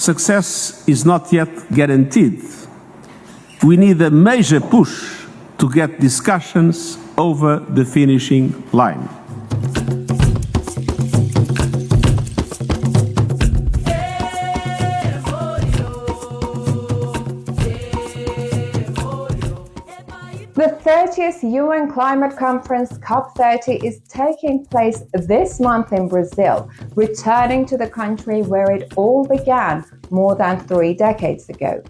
success is not yet guaranteed. We need a major push to get discussions over the finishing line. The 30th UN Climate Conference COP30 is taking place this month in Brazil, returning to the country where it all began more than 3 decades ago.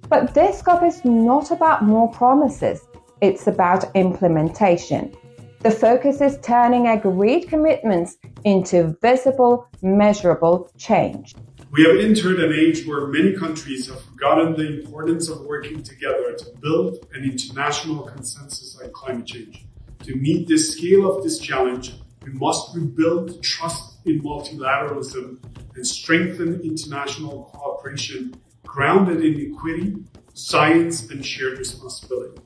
But this COP is not about more promises, it's about implementation. The focus is turning agreed commitments into visible, measurable change. We have entered an age where many countries have forgotten the importance of working together to build an international consensus on climate change. To meet the scale of this challenge, we must rebuild trust in multilateralism and strengthen international cooperation grounded in equity, science, and shared responsibility.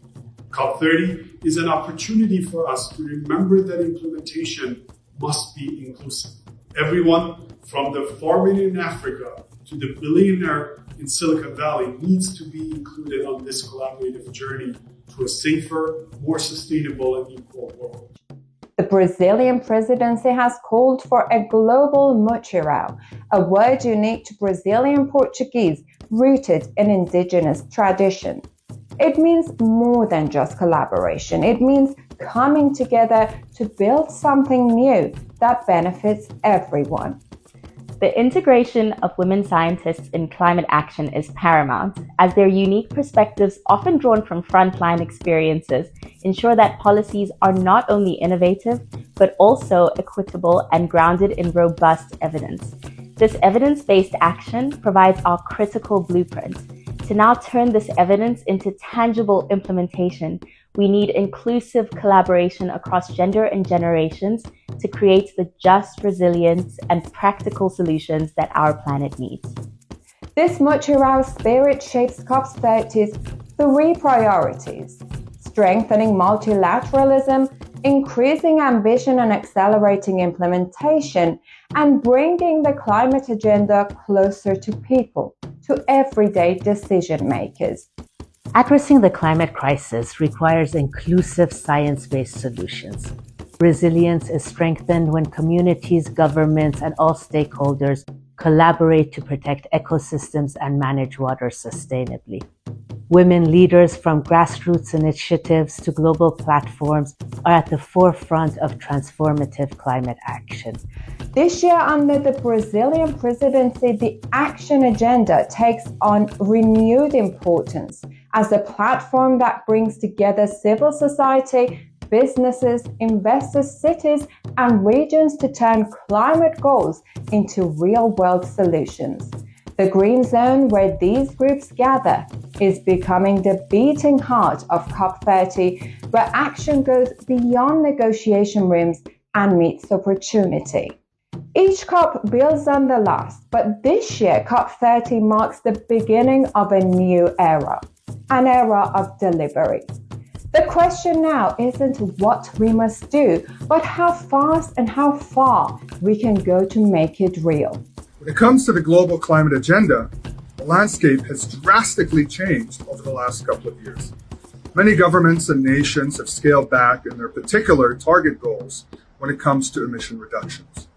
COP30 is an opportunity for us to remember that implementation must be inclusive. Everyone, from the farmer in Africa to the billionaire in Silicon Valley, needs to be included on this collaborative journey to a safer, more sustainable and equal world. The Brazilian presidency has called for a global mutirão, a word unique to Brazilian Portuguese rooted in indigenous tradition. It means more than just collaboration. It means coming together to build something new that benefits everyone. The integration of women scientists in climate action is paramount, as their unique perspectives, often drawn from frontline experiences, ensure that policies are not only innovative, but also equitable and grounded in robust evidence. This evidence-based action provides our critical blueprint. To now turn this evidence into tangible implementation, we need inclusive collaboration across gender and generations to create the just, resilient, and practical solutions that our planet needs. This mutirão spirit shapes COP30's 3 priorities: strengthening multilateralism, increasing ambition and accelerating implementation, and bringing the climate agenda closer to people, to everyday decision makers. Addressing the climate crisis requires inclusive science-based solutions. Resilience is strengthened when communities, governments, and all stakeholders collaborate to protect ecosystems and manage water sustainably. Women leaders, from grassroots initiatives to global platforms, are at the forefront of transformative climate action. This year, under the Brazilian presidency, the action agenda takes on renewed importance as a platform that brings together civil society, businesses, investors, cities, and regions to turn climate goals into real-world solutions. The green zone, where these groups gather, is becoming the beating heart of COP30, where action goes beyond negotiation rooms and meets opportunity. Each COP builds on the last, but this year COP30 marks the beginning of a new era, an era of delivery. The question now isn't what we must do, but how fast and how far we can go to make it real. When it comes to the global climate agenda, the landscape has drastically changed over the last couple of years. Many governments and nations have scaled back in their particular target goals when it comes to emission reductions.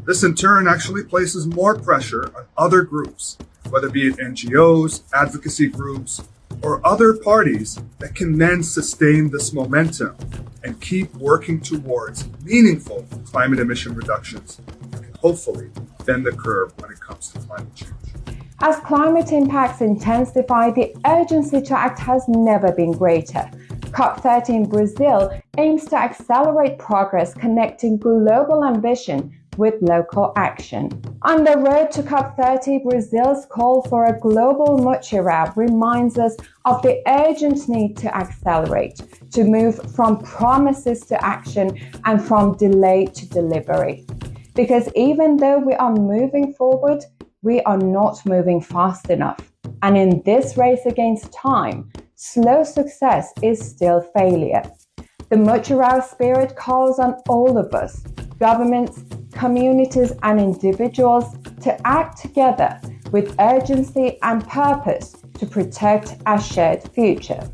This in turn actually places more pressure on other groups, whether be it NGOs, advocacy groups, or other parties that can then sustain this momentum and keep working towards meaningful climate emission reductions that can hopefully bend the curve when it comes to climate change. As climate impacts intensify, the urgency to act has never been greater. COP30 in Brazil aims to accelerate progress, connecting global ambition with local action. On the road to COP30, Brazil's call for a global mutirão reminds us of the urgent need to accelerate, to move from promises to action and from delay to delivery. Because even though we are moving forward, we are not moving fast enough. And in this race against time, slow success is still failure. The mutirão spirit calls on all of us, governments, communities, and individuals to act together with urgency and purpose to protect our shared future.